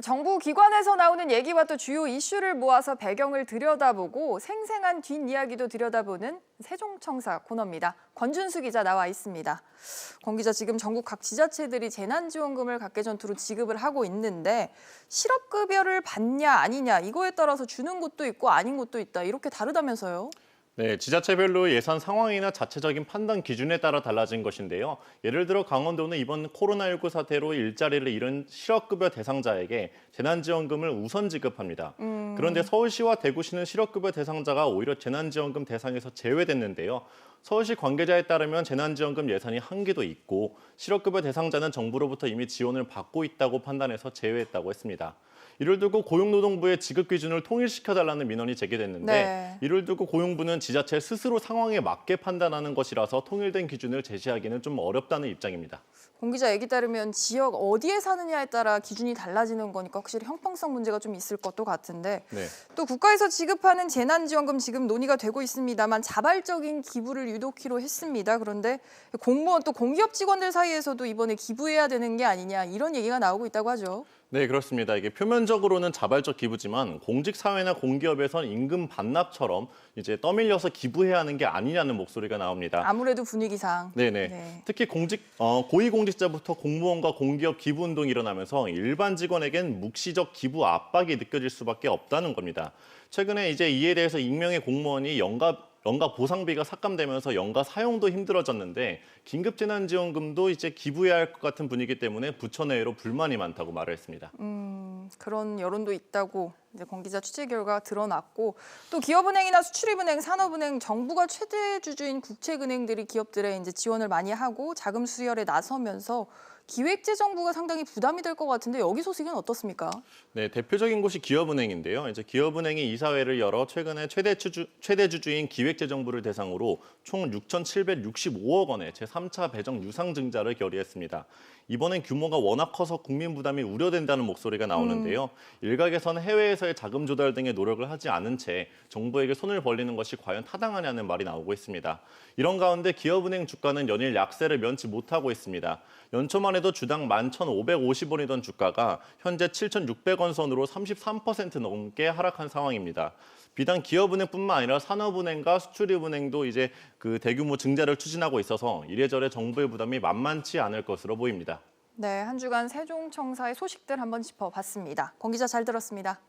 정부 기관에서 나오는 얘기와 또 주요 이슈를 모아서 배경을 들여다보고 생생한 뒷이야기도 들여다보는 세종청사 코너입니다. 권준수 기자 나와 있습니다. 권 기자, 지금 전국 각 지자체들이 재난지원금을 각계전투로 지급을 하고 있는데 실업급여를 받냐 아니냐 이거에 따라서 주는 곳도 있고 아닌 곳도 있다, 이렇게 다르다면서요? 네, 지자체별로 예산 상황이나 자체적인 판단 기준에 따라 달라진 것인데요. 예를 들어 강원도는 이번 코로나19 사태로 일자리를 잃은 실업급여 대상자에게 재난지원금을 우선 지급합니다. 그런데 서울시와 대구시는 실업급여 대상자가 오히려 재난지원금 대상에서 제외됐는데요. 서울시 관계자에 따르면 재난지원금 예산이 한계도 있고 실업급여 대상자는 정부로부터 이미 지원을 받고 있다고 판단해서 제외했다고 했습니다. 이를 두고 고용노동부의 지급 기준을 통일시켜달라는 민원이 제기됐는데 네. 이를 두고 고용부는 지자체 스스로 상황에 맞게 판단하는 것이라서 통일된 기준을 제시하기는 좀 어렵다는 입장입니다. 권 기자 얘기 따르면 지역 어디에 사느냐에 따라 기준이 달라지는 거니까 확실히 형평성 문제가 좀 있을 것도 같은데 네. 또 국가에서 지급하는 재난지원금 지금 논의가 되고 있습니다만 자발적인 기부를 유도키로 했습니다. 그런데 공무원 또 공기업 직원들 사이에서도 이번에 기부해야 되는 게 아니냐 이런 얘기가 나오고 있다고 하죠. 네, 그렇습니다. 이게 표면적으로는 자발적 기부지만 공직사회나 공기업에선 임금 반납처럼 이제 떠밀려서 기부해야 하는 게 아니냐는 목소리가 나옵니다. 아무래도 분위기상. 네네. 네. 특히 고위공직자부터 공무원과 공기업 기부 운동이 일어나면서 일반 직원에겐 묵시적 기부 압박이 느껴질 수밖에 없다는 겁니다. 최근에 이제 이에 대해서 익명의 공무원이 연가 보상비가 삭감되면서 연가 사용도 힘들어졌는데 긴급재난지원금도 이제 기부해야 할 것 같은 분위기 때문에 부처 내외로 불만이 많다고 말을 했습니다. 그런 여론도 있다고 이제 권 기자 취재 결과 드러났고 또 기업은행이나 수출입은행, 산업은행, 정부가 최대 주주인 국책은행들이 기업들에 이제 지원을 많이 하고 자금 수혈에 나서면서 기획재정부가 상당히 부담이 될 것 같은데 여기 소식은 어떻습니까? 네, 대표적인 곳이 기업은행인데요. 이제 기업은행이 이사회를 열어 최근에 최대 주주인 기획재정부를 대상으로 총 6,765억 원의 제3차 배정 유상증자를 결의했습니다. 이번엔 규모가 워낙 커서 국민 부담이 우려된다는 목소리가 나오는데요. 일각에서는 해외에서의 자금 조달 등의 노력을 하지 않은 채 정부에게 손을 벌리는 것이 과연 타당하냐는 말이 나오고 있습니다. 이런 가운데 기업은행 주가는 연일 약세를 면치 못하고 있습니다. 연초만 해도 주당 11,550원이던 주가가 현재 7,600원 선으로 33% 넘게 하락한 상황입니다. 비단 기업은행뿐만 아니라 산업은행과 수출입은행도 이제 그 대규모 증자를 추진하고 있어서 이래저래 정부의 부담이 만만치 않을 것으로 보입니다. 네, 한 주간 세종청사의 소식들 한번 짚어봤습니다. 권 기자 잘 들었습니다.